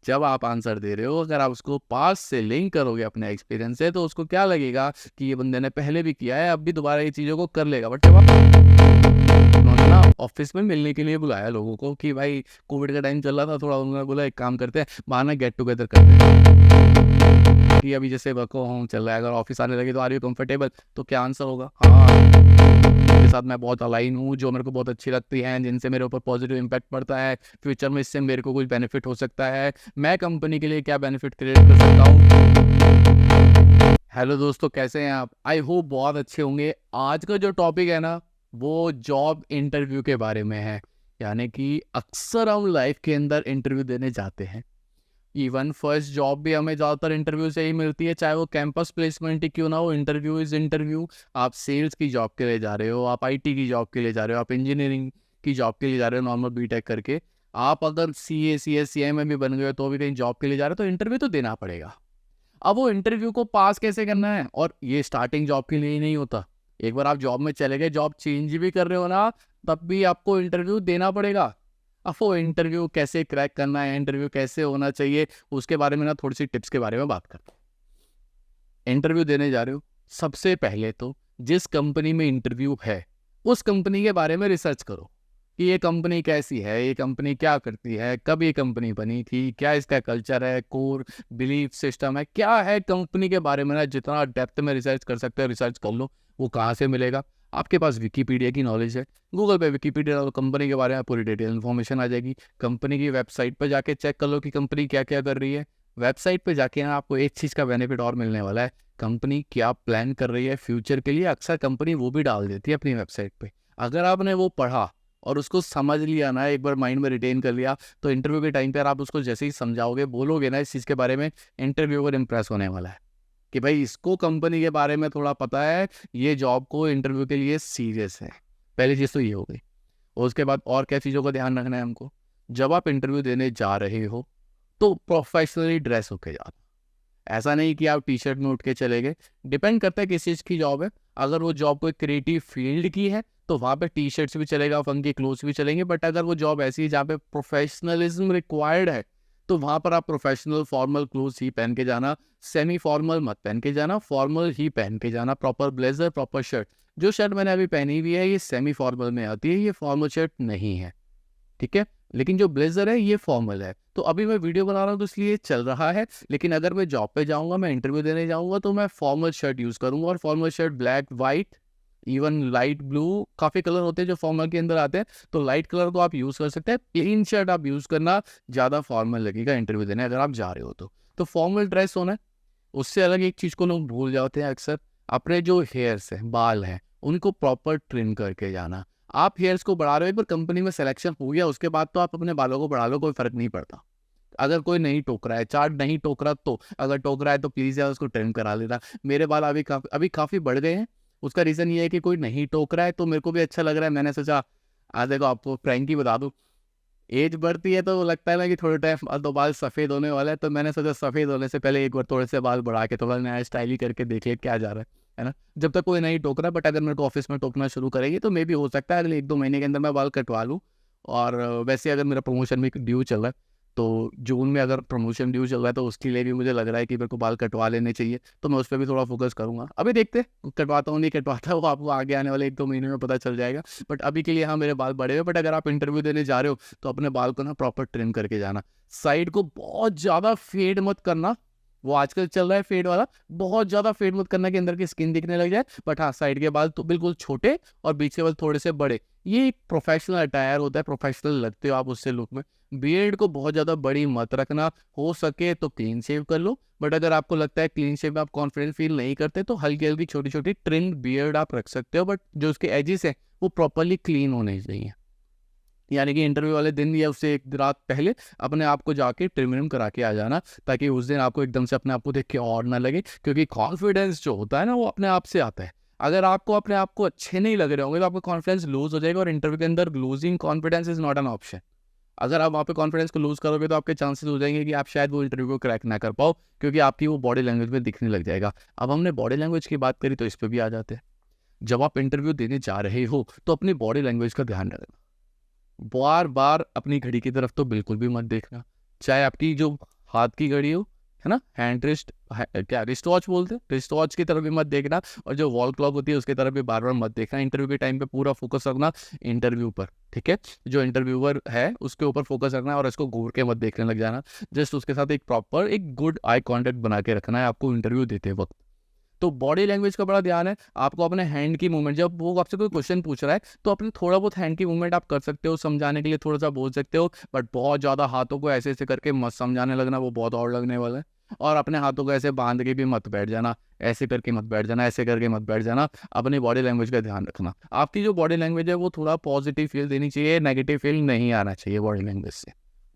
जब आप आंसर दे रहे हो, अगर आप उसको पास से लिंक करोगे अपने एक्सपीरियंस से, तो उसको क्या लगेगा कि ये बंदे ने पहले भी किया है, अब भी दोबारा ये चीज़ों को कर लेगा। बट जब आप उन्होंने ना ऑफिस में मिलने के लिए बुलाया लोगों को कि भाई कोविड का टाइम चल रहा था थोड़ा, उन्होंने बोला एक काम करते हैं, बाहर ना गेट टुगेदर करते हैं कि अभी जैसे वर्क होम चल रहा है, अगर ऑफिस आने लगे तो आर यू कंफर्टेबल, तो क्या आंसर होगा? हाँ, के साथ मैं बहुत अलाइन हूँ, जो मेरे को बहुत अच्छी लगती हैं, जिनसे मेरे ऊपर पॉजिटिव इम्पैक्ट पड़ता है, फ्यूचर में इससे मेरे को कुछ बेनिफिट हो सकता है, मैं कंपनी के लिए क्या बेनिफिट क्रिएट कर सकता हूँ। हेलो दोस्तों, कैसे हैं आप? आई होप बहुत अच्छे होंगे। आज का जो टॉपिक है ना, वो जॉब इंटरव्यू के बारे में है। यानी कि अक्सर हम लाइफ के अंदर इंटरव्यू देने जाते हैं। इवन फर्स्ट जॉब भी हमें ज़्यादातर इंटरव्यू से ही मिलती है, चाहे वो कैंपस प्लेसमेंट ही क्यों ना हो, इंटरव्यू इज़ इंटरव्यू। आप सेल्स की जॉब के लिए जा रहे हो, आप आईटी की जॉब के लिए जा रहे हो, आप इंजीनियरिंग की जॉब के लिए जा रहे हो, नॉर्मल बीटेक करके, आप अगर सीए सीएस सीए में भी बन गए हो तो भी कहीं जॉब के लिए जा रहे हो, तो इंटरव्यू तो देना पड़ेगा। अब वो इंटरव्यू को पास कैसे करना है, और ये स्टार्टिंग जॉब के लिए ही नहीं होता। एक बार आप जॉब में चले गए, जॉब चेंज भी कर रहे हो ना, तब भी आपको इंटरव्यू देना पड़ेगा। अब वो इंटरव्यू कैसे क्रैक करना है, इंटरव्यू कैसे होना चाहिए, उसके बारे में ना थोड़ी सी टिप्स के बारे में बात करते हैं। इंटरव्यू देने जा रहे हो, सबसे पहले तो जिस कंपनी में इंटरव्यू है उस कंपनी के बारे में रिसर्च करो कि ये कंपनी कैसी है, ये कंपनी क्या करती है, कब ये कंपनी बनी थी, क्या इसका कल्चर है, कोर बिलीफ सिस्टम है, क्या है कंपनी के बारे में ना जितना डेप्थ में रिसर्च कर सकते हो रिसर्च कर लो। वो कहाँ से मिलेगा? आपके पास विकीपीडिया की नॉलेज है, गूगल पे विकीपीडिया डालो, कंपनी के बारे में पूरी डिटेल इन्फॉर्मेशन आ जाएगी। कंपनी की वेबसाइट पर जाके चेक कर लो कि कंपनी क्या क्या कर रही है। वेबसाइट पे जाके ना आपको एक चीज़ का बेनिफिट और मिलने वाला है, कंपनी क्या प्लान कर रही है फ्यूचर के लिए। अक्सर कंपनी वो भी डाल देती है अपनी वेबसाइट पे। अगर आपने वो पढ़ा और उसको समझ लिया ना, एक बार माइंड में रिटेन कर लिया, तो इंटरव्यू के टाइम पर आप उसको जैसे ही समझाओगे, बोलोगे ना इस चीज़ के बारे में, इंटरव्यूअर इंप्रेस होने वाला है कि भाई इसको कंपनी के बारे में थोड़ा पता है, ये जॉब को इंटरव्यू के लिए सीरियस है। पहली चीज़ तो ये हो गई। और उसके बाद और क्या चीज़ों का ध्यान रखना है हमको? जब आप इंटरव्यू देने जा रहे हो तो प्रोफेशनली ड्रेस होके जाना। ऐसा नहीं कि आप टी शर्ट में उठ के चले गए। डिपेंड करता है किस चीज़ की जॉब है। अगर वो जॉब कोई क्रिएटिव फील्ड की है तो वहाँ पे टी शर्ट्स भी चलेगा, फंकी क्लोथ्स भी चलेंगे। बट अगर वो जॉब ऐसी है जहाँ पे प्रोफेशनलिज्म रिक्वायर्ड है, तो वहाँ पर आप प्रोफेशनल फॉर्मल क्लोथ्स ही पहन के जाना। सेमी फॉर्मल मत पहन के जाना, फॉर्मल ही पहन के जाना। Proper blazer, proper shirt. जो शर्ट मैंने अभी पहनी हुई है ये सेमी फॉर्मल में आती है, ये फॉर्मल शर्ट नहीं है, ठीक है। लेकिन जो ब्लेजर है ये फॉर्मल है। तो अभी मैं वीडियो बना रहा हूँ तो इसलिए चल रहा है, लेकिन अगर मैं जॉब पे जाऊंगा, मैं इंटरव्यू देने जाऊंगा, तो मैं फॉर्मल शर्ट यूज़ करूंगा। और formal shirt black, white, even light blue, काफ़ी कलर होते हैं जो फॉर्मल के अंदर आते हैं। तो लाइट कलर को आप यूज़ कर सकते हैं। प्लेन शर्ट आप यूज़ करना, ज़्यादा फॉर्मल लगेगा इंटरव्यू देने अगर आप जा रहे हो तो फॉर्मल ड्रेस होना है। उससे अलग एक चीज़ को लोग भूल जाते हैं अक्सर, अपने जो हेयर्स हैं, बाल हैं, उनको प्रॉपर ट्रिम करके जाना। आप हेयर्स को बढ़ा रहे हो, एक बार कंपनी में सिलेक्शन हो गया उसके बाद तो आप अपने बालों को बढ़ा लो, कोई फर्क नहीं पड़ता। अगर कोई नहीं टोक रहा है, चार्ट नहीं टोक रहा, तो अगर टोक रहा है तो प्लीज़ यार उसको ट्रिम करा लेना। मेरे बाल अभी काफ़ी बढ़ गए हैं। उसका रीज़न ये है कि कोई नहीं टोक रहा है, तो मेरे को भी अच्छा लग रहा है। मैंने सोचा आज देखो आपको फ्रैंकी बता दूँ, एज बढ़ती है तो लगता है ना कि थोड़े टाइम बाद तो बाल सफ़ेद होने वाला है। तो मैंने सोचा सफ़ेद होने से पहले एक बार थोड़े से बाल बढ़ा के थोड़ा नया स्टाइल ही करके देखिए क्या जा रहा है ना। जब तक कोई नहीं टोक रहा, बट अगर मेरे को ऑफिस में टोकना शुरू करेगी तो मे भी हो सकता है अगले 1-2 महीने के अंदर मैं बाल कटवा लूँ। और वैसे अगर मेरा प्रमोशन भी ड्यू चल रहा है, तो जून में अगर प्रमोशन ड्यू चल रहा है, तो उसके लिए भी मुझे लग रहा है कि मेरे को बाल कटवा लेने चाहिए। तो मैं उस पर भी थोड़ा फोकस करूंगा। अभी देखते हैं कटवाता हूँ नहीं कटवाता, वो आपको आगे आने वाले 1-2 महीने में पता चल जाएगा। बट अभी के लिए हाँ, मेरे बाल बड़े हुए। बट अगर आप इंटरव्यू देने जा रहे हो तो अपने बाल को ना प्रॉपर ट्रिम करके जाना। साइड को बहुत ज़्यादा फेड मत करना, वो आजकल चल रहा है फेड वाला। बहुत ज़्यादा फेड मत करना कि अंदर की स्किन दिखने लग जाए। बट हाँ, साइड के बाल तो बिल्कुल छोटे और बीच के बाल थोड़े से बड़े। ये एक प्रोफेशनल अटायर होता है, प्रोफेशनल लगते हो आप उससे लुक में। बियर्ड को बहुत ज़्यादा बड़ी मत रखना, हो सके तो क्लीन शेव कर लो। बट अगर आपको लगता है क्लीन शेव में आप कॉन्फिडेंस फील नहीं करते, तो हल्की हल्की छोटी छोटी ट्रिम्ड बियर्ड आप रख सकते हो। बट जो उसके एजिस है वो प्रॉपरली क्लीन होने चाहिए। यानी कि इंटरव्यू वाले दिन या उससे एक रात पहले अपने आप को जाके ट्रिम करा के आ जाना, ताकि उस दिन आपको एकदम से अपने आप को देख के और ना लगे। क्योंकि कॉन्फिडेंस जो होता है ना, वो अपने आप से आता है। अगर आपको अपने आप को अच्छे नहीं लग रहे होंगे तो आपका कॉन्फिडेंस लूज हो जाएगा। और इंटरव्यू के अंदर losing confidence is not an option. अगर आप वहाँ पे कॉन्फिडेंस को लूज करोगे तो आपके चांसेस हो जाएंगे कि आप शायद वो इंटरव्यू को क्रैक ना कर पाओ, क्योंकि आपकी वो बॉडी लैंग्वेज में दिखने लग जाएगा। अब हमने बॉडी लैंग्वेज की बात करी तो इस पर भी आ जाते हैं। जब आप इंटरव्यू देने जा रहे हो तो अपनी बॉडी लैंग्वेज का ध्यान रखना। बार बार अपनी घड़ी की तरफ तो बिल्कुल भी मत देखना। चाहे आपकी जो हाथ की घड़ी हो, है ना, हैंड रिस्ट, क्या रिस्ट वॉच बोलते हैं, रिस्ट वॉच की तरफ भी मत देखना, और जो वॉल क्लॉक होती है उसकी तरफ भी बार बार मत देखना। इंटरव्यू के टाइम पे पूरा फोकस रखना इंटरव्यू पर, ठीक है, जो इंटरव्यूअर है उसके ऊपर फोकस रखना है, और इसको घूर के मत देखने लग जाना। जस्ट उसके साथ एक प्रॉपर एक गुड आई कॉन्टेक्ट बना के रखना है आपको इंटरव्यू देते वक्त। तो बॉडी लैंग्वेज का बड़ा ध्यान है आपको, अपने हैंड की मूवमेंट, जब वो आपसे कोई क्वेश्चन पूछ रहा है तो अपने थोड़ा बहुत हैंड की मूवमेंट आप कर सकते हो, समझाने के लिए थोड़ा सा बोल सकते हो, बट बहुत ज़्यादा हाथों को ऐसे ऐसे करके मत समझाने लगना, वो बहुत और लगने वाला है। और अपने हाथों को ऐसे बांध के भी मत बैठ जाना, ऐसे करके मत बैठ जाना, ऐसे करके मत बैठ जाना। अपनी बॉडी लैंग्वेज का ध्यान रखना। आपकी जो बॉडी लैंग्वेज है वो थोड़ा पॉजिटिव फील देनी चाहिए, नेगेटिव फील नहीं आना चाहिए बॉडी लैंग्वेज से।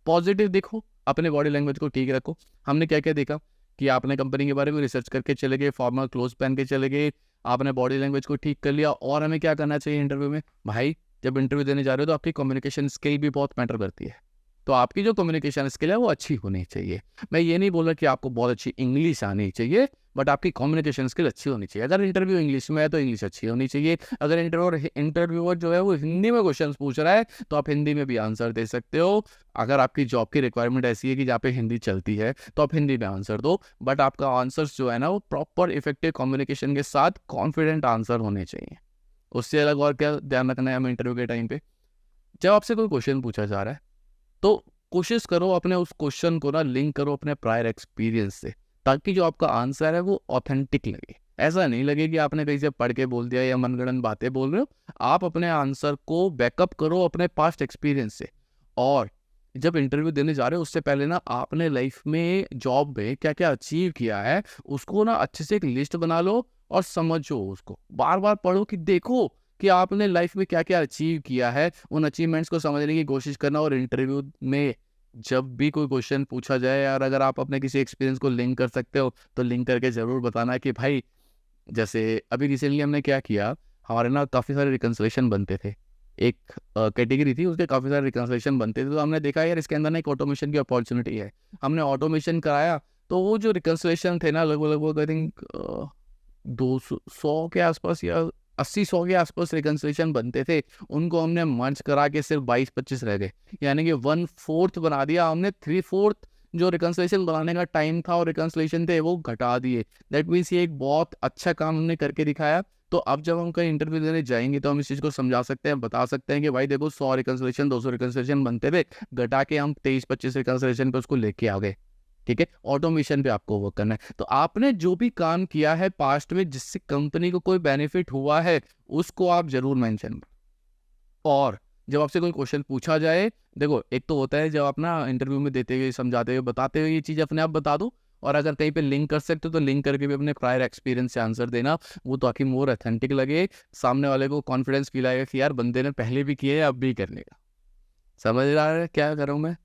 पॉजिटिव दिखो, अपने बॉडी लैंग्वेज को ठीक रखो। हमने क्या क्या देखा कि आपने कंपनी के बारे में रिसर्च करके चले गए, फॉर्मल क्लोथ पहन के चले गए, आपने बॉडी लैंग्वेज को ठीक कर लिया। और हमें क्या करना चाहिए इंटरव्यू में? भाई जब इंटरव्यू देने जा रहे हो तो आपकी कम्युनिकेशन स्किल भी बहुत मैटर करती है। तो आपकी जो कम्युनिकेशन स्किल है वो अच्छी होनी चाहिए। मैं ये नहीं बोल रहा कि आपको बहुत अच्छी इंग्लिश आनी चाहिए, बट आपकी कम्युनिकेशन स्किल अच्छी होनी चाहिए। अगर इंटरव्यू इंग्लिश में है तो इंग्लिश अच्छी होनी चाहिए। अगर इंटरव्यूअर जो है वो हिंदी में क्वेश्चन पूछ रहा है तो आप हिंदी में भी आंसर दे सकते हो। अगर आपकी जॉब की रिक्वायरमेंट ऐसी है कि जहाँ पे हिंदी चलती है तो आप हिंदी में आंसर दो, बट आपका आंसर्स जो है ना वो प्रॉपर इफेक्टिव कम्युनिकेशन के साथ कॉन्फिडेंट आंसर होने चाहिए। उससे अलग और क्या ध्यान रखना है हमें इंटरव्यू के टाइम पे? जब आपसे कोई क्वेश्चन पूछा जा रहा है तो कोशिश करो अपने उस क्वेश्चन को ना लिंक करो अपने प्रायर एक्सपीरियंस से, ताकि जो आपका आंसर है वो ऑथेंटिक लगे। ऐसा नहीं लगे कि आपने कहीं से पढ़ के बोल दिया या मनगढ़ंत बातें बोल रहे हो। आप अपने आंसर को बैकअप करो अपने पास्ट एक्सपीरियंस से। और जब इंटरव्यू देने जा रहे हो उससे पहले ना आपने लाइफ में जॉब में क्या क्या अचीव किया है उसको ना अच्छे से एक लिस्ट बना लो और समझो उसको, बार बार पढ़ो कि देखो कि आपने लाइफ में क्या क्या अचीव किया है। उन अचीवमेंट्स को समझने की कोशिश करना, और इंटरव्यू में जब भी कोई क्वेश्चन पूछा जाए, और अगर आप अपने किसी एक्सपीरियंस को लिंक कर सकते हो तो लिंक करके ज़रूर बताना कि भाई जैसे अभी रिसेंटली हमने क्या किया, हमारे ना काफ़ी सारे रिकन्सिलेशन बनते थे। एक कैटेगरी थी उसके काफ़ी सारे रिकन्सिलेशन बनते थे, तो हमने देखा यार इसके अंदर ना एक ऑटोमेशन की अपॉर्चुनिटी है। हमने ऑटोमेशन कराया तो वो जो रिकन्सिलेशन थे ना लगभग लगभग आई थिंक 200 के आसपास या 80-100 के आसपास रिकन्सिलेशन बनते थे। उनको हमने मर्ज करा के सिर्फ 22-25 रह गए, यानी कि 1/4 बना दिया हमने। 3/4 जो रिकन्सिलेशन बनाने का टाइम था और रिकन्सिलेशन थे वो घटा दिए। दैट मीन्स ये एक बहुत अच्छा काम हमने करके दिखाया। तो अब जब हम कहीं इंटरव्यू देने जाएंगे तो हम इस चीज़ को समझा सकते हैं, बता सकते हैं कि भाई देखो 100 रिकन्सिलेशन 200 रिकन्सिलेशन बनते थे, घटा के हम 23-25 रिकन्सिलेशन पे उसको लेके आ गए। ठीक है, ऑटोमेशन पे आपको वर्क करना है। तो आपने जो भी काम किया है पास्ट में जिससे कंपनी को कोई बेनिफिट हुआ है उसको आप जरूर मेंशन करो। और जब आपसे कोई क्वेश्चन पूछा जाए, देखो एक तो होता है जब आप ना इंटरव्यू में देते हुए समझाते हुए बताते हुए ये चीज़ अपने आप बता दो, और अगर कहीं पे लिंक कर सकते हो तो लिंक करके भी अपने प्रायर एक्सपीरियंस से आंसर देना, वो ताकि मोर ऑथेंटिक लगे, सामने वाले को कॉन्फिडेंस फील आएगा कि यार बंदे ने पहले भी किए अब भी करने का। समझ रहा है क्या करूँ मैं?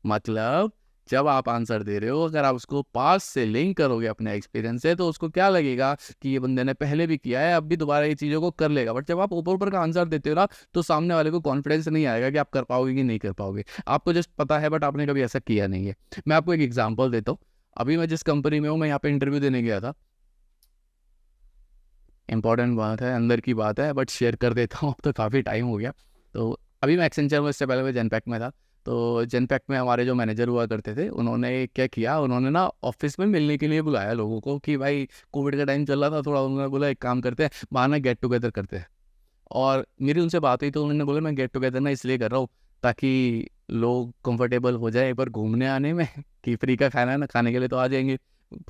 मतलब जब आप आंसर दे रहे हो अगर आप उसको पास से लिंक करोगे अपने एक्सपीरियंस से तो उसको क्या लगेगा कि ये बंदे ने पहले भी किया है अब भी दोबारा ये चीज़ों को कर लेगा। बट जब आप ऊपर ऊपर का आंसर देते हो ना तो सामने वाले को कॉन्फिडेंस नहीं आएगा कि आप कर पाओगे कि नहीं कर पाओगे। आपको जस्ट पता है बट आपने कभी ऐसा किया नहीं है। मैं आपको एक एग्जाम्पल देता हूँ। अभी मैं जिस कंपनी में हूँ मैं यहाँ पे इंटरव्यू देने गया था। इंपॉर्टेंट बात है, अंदर की बात है, बट शेयर कर देता हूँ, अब तो काफ़ी टाइम हो गया। तो अभी मैं एक्सेंचर में, इससे पहले मैं जेनपैक में था। तो जेनपैक में हमारे जो मैनेजर हुआ करते थे उन्होंने क्या किया, उन्होंने ना ऑफिस में मिलने के लिए बुलाया लोगों को कि भाई कोविड का टाइम चल रहा था थोड़ा, उन्होंने बोला एक काम करते हैं बाहर ना गेट टुगेदर करते हैं। और मेरी उनसे बात हुई तो उन्होंने बोला मैं गेट टुगेदर ना इसलिए कर रहा हूँ ताकि लोग कंफर्टेबल हो जाए एक बार घूमने आने में कि फ्री का खाना है ना, खाने के लिए तो आ जाएंगे,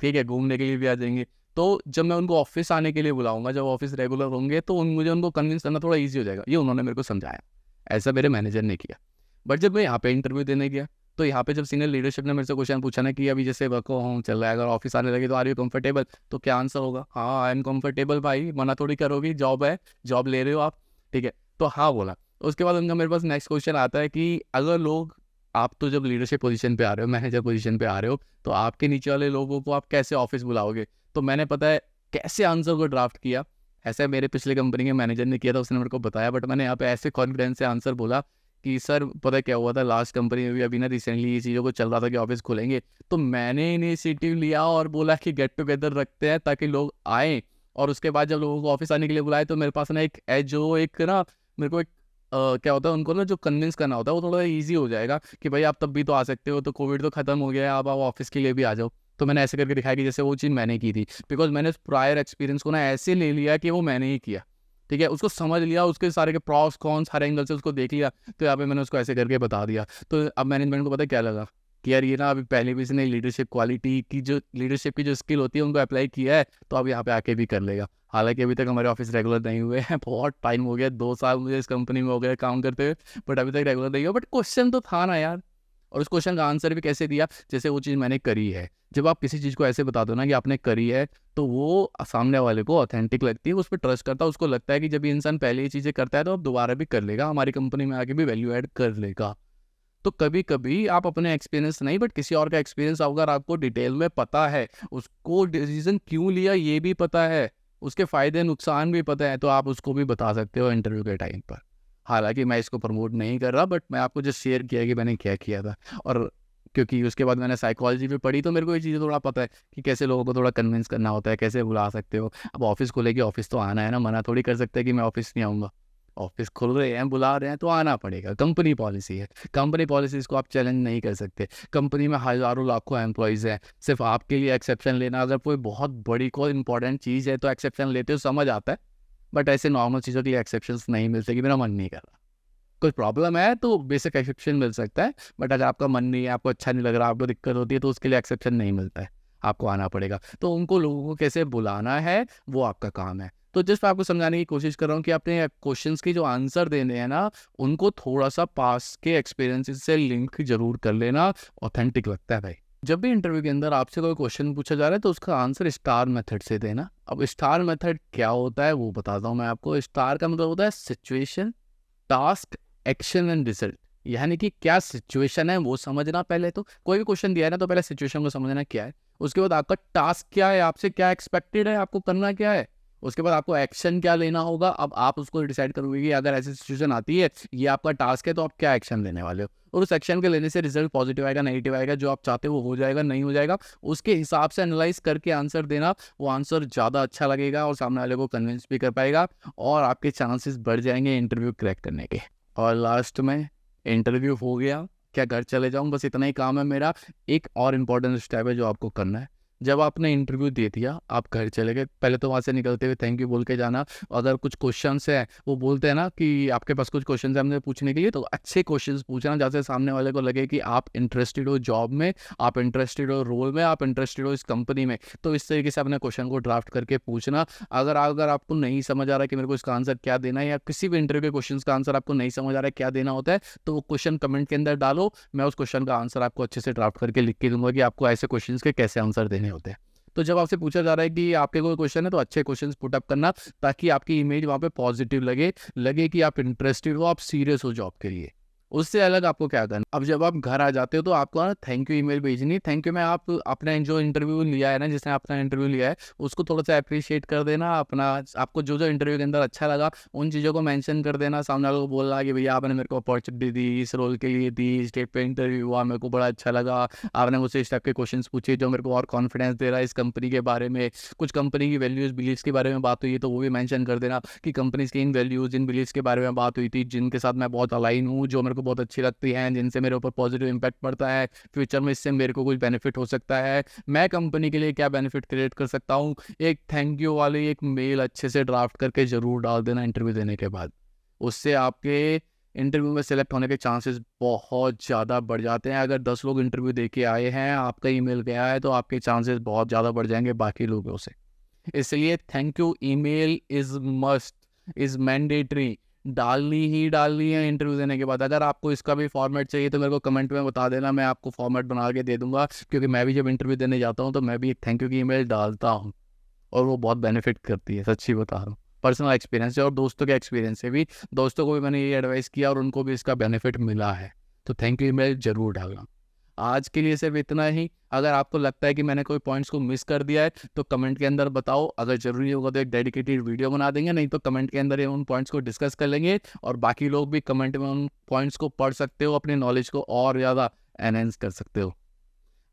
ठीक है, घूमने के लिए भी आ जाएंगे। तो जब मैं उनको ऑफिस आने के लिए बुलाऊंगा, जब ऑफिस रेगुलर होंगे तो मुझे उनको कन्विंस करना थोड़ा ईजी हो जाएगा। ये उन्होंने मेरे को समझाया, ऐसा मेरे मैनेजर ने किया। बट जब मैं यहाँ पे इंटरव्यू देने गया तो यहाँ पे जब सीनियर लीडरशिप ने मेरे से क्वेश्चन पूछा ना कि अभी जैसे वर्क होम चल रहा है, अगर ऑफिस आने लगे तो आर यू कंफर्टेबल, तो क्या आंसर होगा? हाँ आई एम कंफर्टेबल भाई, मना थोड़ी करोगी, जॉब है, जॉब ले रहे हो आप, ठीक है, तो हाँ बोला। उसके बाद उनका मेरे पास नेक्स्ट क्वेश्चन आता है कि अगर लोग, आप तो जब लीडरशिप पोजीशन पे आ रहे हो, मैनेजर पोजीशन पे आ रहे हो, तो आपके नीचे वाले लोगों को आप कैसे ऑफिस बुलाओगे? तो मैंने पता है कैसे आंसर को ड्राफ्ट किया। ऐसा मेरे पिछले कंपनी के मैनेजर ने किया था, उसने मेरे को बताया, बट मैंने यहाँ पे ऐसे कॉन्फिडेंस से आंसर बोला कि सर पता है क्या हुआ था लास्ट कंपनी में भी अभी ना रिसेंटली ये चीज़ों को चल रहा था कि ऑफिस खुलेंगे, तो मैंने इनिशिएटिव लिया और बोला कि गेट टुगेदर रखते हैं ताकि लोग आएँ। और उसके बाद जब लोगों को ऑफिस आने के लिए बुलाए तो मेरे पास ना एक एज, जो एक ना मेरे को एक क्या होता है उनको ना जो कन्विंस करना होता है वो थोड़ा ईजी हो जाएगा कि भाई आप तब भी तो आ सकते हो, तो कोविड तो खत्म हो गया है, आप ऑफिस के लिए भी आ जाओ। तो मैंने ऐसे करके दिखाया कि जैसे वो चीज़ मैंने की थी, बिकॉज मैंने उस प्रायर एक्सपीरियंस को ना ऐसे ले लिया कि वो मैंने ही किया। ठीक है, उसको समझ लिया, उसके सारे के प्रॉस कॉन्स हर एंगल से उसको देख लिया, तो यहाँ पे मैंने उसको ऐसे करके बता दिया। तो अब मैनेजमेंट को पता है क्या लगा कि यार ये ना अभी पहले भी इसने लीडरशिप क्वालिटी की जो लीडरशिप की जो स्किल होती है उनको अप्लाई किया है, तो अब यहाँ पे आके भी कर लेगा। हालांकि अभी तक हमारे ऑफिस रेगुलर नहीं हुए हैं, बहुत टाइम हो गया, 2 साल मुझे इस कंपनी में हो गया काम करते हुए, बट अभी तक रेगुलर नहीं हुआ। बट क्वेश्चन तो था ना यार, और उस क्वेश्चन का आंसर भी कैसे दिया, जैसे वो चीज़ मैंने करी है। जब आप किसी चीज़ को ऐसे बता दो ना कि आपने करी है, तो वो सामने वाले को ऑथेंटिक लगती है, उस पर ट्रस्ट करता है, उसको लगता है कि जब ये इंसान पहले ये चीज़ें करता है तो अब दोबारा भी कर लेगा, हमारी कंपनी में आके भी वैल्यू ऐड कर लेगा। तो कभी कभी आप अपने एक्सपीरियंस नहीं, बट किसी और का एक्सपीरियंस अगर आपको डिटेल में पता है, उसको डिसीजन क्यों लिया ये भी पता है, उसके फायदे नुकसान भी पता है, तो आप उसको भी बता सकते हो इंटरव्यू के टाइम पर। हालांकि मैं इसको प्रमोट नहीं कर रहा, बट मैं आपको जस्ट शेयर किया कि मैंने क्या किया था। और क्योंकि उसके बाद मैंने साइकोलॉजी भी पढ़ी, तो मेरे को ये चीज़ें थोड़ा पता है कि कैसे लोगों को थोड़ा कन्विंस करना होता है, कैसे बुला सकते हो। अब ऑफिस खुलेगी, ऑफिस तो आना है ना, मना थोड़ी कर सकते हैं कि मैं ऑफिस नहीं आऊँगा। ऑफिस खुल रहे हैं, बुला रहे हैं, तो आना पड़ेगा, कंपनी पॉलिसी है। कंपनी पॉलिसीज़ को आप चैलेंज नहीं कर सकते। कंपनी में हज़ारों लाखों एम्प्लॉयज़ हैं, सिर्फ आपके लिए एक्सेप्शन लेना अगर कोई बहुत बड़ी कोई इंपॉर्टेंट चीज़ है तो एक्सेप्शन लेते हो, समझ आता है। बट ऐसे नॉर्मल चीज़ों के लिए एक्सेप्शंस नहीं मिलते कि मेरा मन नहीं कर रहा, कुछ प्रॉब्लम है तो बेसिक एक्सेप्शन मिल सकता है। बट अगर आपका मन नहीं है, आपको अच्छा नहीं लग रहा, आपको दिक्कत होती है, तो उसके लिए एक्सेप्शन नहीं मिलता है, आपको आना पड़ेगा। तो उनको लोगों को कैसे बुलाना है वो आपका काम है। तो जस्ट मैं आपको समझाने की कोशिश कर रहा हूँ कि अपने क्वेश्चंस के जो आंसर देने हैं ना, उनको थोड़ा सा पास के एक्सपीरियंसेस से लिंक जरूर कर लेना, ऑथेंटिक लगता है भाई। जब भी इंटरव्यू के अंदर आपसे कोई क्वेश्चन पूछा जा रहा है तो उसका आंसर स्टार मेथड से देना। अब स्टार मेथड क्या होता है वो बताता हूँ मैं आपको। स्टार का मतलब होता है situation, task, action and result. यानी कि क्या सिचुएशन है वो समझना, पहले तो कोई भी क्वेश्चन दिया है ना तो पहले सिचुएशन को समझना क्या है, उसके बाद आपका टास्क क्या है, आपसे क्या एक्सपेक्टेड है, आपको करना क्या है, उसके बाद आपको एक्शन क्या लेना होगा। अब आप उसको डिसाइड करोगे कि अगर ऐसी सिचुएशन आती है, ये आपका टास्क है, तो आप क्या एक्शन लेने वाले हो, और उस एक्शन के लेने से रिजल्ट पॉजिटिव आएगा, नेगेटिव आएगा, जो आप चाहते हो वो हो जाएगा, नहीं हो जाएगा, उसके हिसाब से एनालाइज करके आंसर देना। वो आंसर ज़्यादा अच्छा लगेगा और सामने वाले को कन्विंस भी कर पाएगा, और आपके चांसेस बढ़ जाएंगे इंटरव्यू क्रैक करने के। और लास्ट में इंटरव्यू हो गया, क्या घर चले जाऊँ, बस इतना ही काम है मेरा। एक और इम्पॉर्टेंट स्टेप है जो आपको करना है। जब आपने इंटरव्यू दे दिया, आप घर चले गए, पहले तो वहाँ से निकलते हुए थैंक यू बोल के जाना। अगर कुछ क्वेश्चंस है, वो बोलते हैं ना कि आपके पास कुछ क्वेश्चंस है हमने पूछने के लिए, तो अच्छे क्वेश्चंस पूछना जैसे सामने वाले को लगे कि आप इंटरेस्टेड हो जॉब में, आप इंटरेस्टेड हो रोल में, आप इंटरेस्टेड हो इस कंपनी में। तो इस तरीके से अपने क्वेश्चन को ड्राफ्ट करके पूछना। अगर अगर आपको नहीं समझ आ रहा है कि मेरे को इसका आंसर क्या देना है, या किसी भी इंटरव्यू के क्वेश्चन का आंसर आपको नहीं समझ आ रहा है क्या देना होता है, तो वो क्वेश्चन कमेंट के अंदर डालो। मैं उस क्वेश्चन का आंसर आपको अच्छे से ड्राफ्ट करके लिख के दूंगा कि आपको ऐसे क्वेश्चन के कैसे आंसर देने होते हैं। तो जब आपसे पूछा जा रहा है कि आपके कोई क्वेश्चन है, तो अच्छे क्वेश्चंस पुट अप करना, ताकि आपकी इमेज वहाँ पे पॉजिटिव लगे, लगे कि आप इंटरेस्टेड हो, आप सीरियस हो जॉब के लिए। उससे अलग आपको क्या करना, अब जब आप घर आ जाते हो तो आपको ना थैंक यू ईमेल भेजनी। थैंक यू में आप अपना जो इंटरव्यू लिया है ना, जिसने अपना इंटरव्यू लिया है, उसको थोड़ा सा अप्रिशिएट कर देना। अपना आपको जो जो इंटरव्यू के अंदर अच्छा लगा उन चीज़ों को मेंशन कर देना। सामने वालों को बोलना कि भैया आपने मेरे को अपॉर्चुनिटी दी, इस रोल के लिए दी, स्टेट पे इंटरव्यू हुआ, मेरे को बड़ा अच्छा लगा, आपने मुझसे इस टाइप के क्वेश्चन पूछे जो मेरे को और कॉन्फिडेंस दे रहा है इस कंपनी के बारे में। कुछ कंपनी की वैल्यूज़ बिलीव्स के बारे में बात हुई है तो वो भी मेंशन कर देना कि कंपनीज की इन वैल्यूज़ इन बिलीव्स के बारे में बात हुई थी, जिनके साथ मैं बहुत अलाइन हूँ, जो मेरे को बहुत अच्छी लगती है, जिनसे मेरे ऊपर पॉजिटिव इंपैक्ट पड़ता है, फ्यूचर में इससे मेरे को कुछ बेनिफिट हो सकता है, मैं कंपनी के लिए क्या बेनिफिट क्रिएट कर सकता हूँ। एक थैंक यू वाली एक मेल अच्छे से ड्राफ्ट करके जरूर डाल देना इंटरव्यू देने के बाद। उससे आपके इंटरव्यू में सेलेक्ट होने के चांसेस बहुत ज़्यादा बढ़ जाते हैं। अगर 10 लोग इंटरव्यू दे के आए हैं, आपका ईमेल गया है, तो आपके चांसेस बहुत ज़्यादा बढ़ जाएंगे बाकी लोगों से। इसलिए thank you email is must, is mandatory, डालनी है इंटरव्यू देने के बाद। अगर आपको इसका भी फॉर्मेट चाहिए तो मेरे को कमेंट में बता देना, मैं आपको फॉर्मेट बना के दे दूंगा, क्योंकि मैं भी जब इंटरव्यू देने जाता हूँ तो मैं भी एक थैंक यू की ईमेल डालता हूँ, और वो बहुत बेनिफिट करती है, सच्ची बता रहा हूँ। पर्सनल एक्सपीरियंस है और दोस्तों के एक्सपीरियंस से भी, दोस्तों को भी मैंने ये एडवाइस किया और उनको भी इसका बेनिफिट मिला है। तो थैंक यू ईमेल जरूर डालना। आज के लिए सिर्फ इतना ही। अगर आपको लगता है कि मैंने कोई पॉइंट्स को मिस कर दिया है तो कमेंट के अंदर बताओ, अगर जरूरी होगा तो एक डेडिकेटेड वीडियो बना देंगे, नहीं तो कमेंट के अंदर उन पॉइंट्स को डिस्कस कर लेंगे, और बाकी लोग भी कमेंट में उन पॉइंट्स को पढ़ सकते हो, अपने नॉलेज को और ज़्यादा एनहेंस कर सकते हो।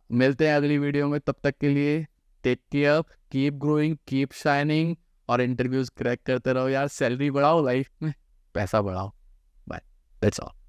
मिलते हैं अगली वीडियो में, तब तक के लिए take care, keep growing, keep shining, और इंटरव्यूज क्रैक करते रहो यार। सैलरी बढ़ाओ, लाइफ में पैसा बढ़ाओ। बाय। That's all.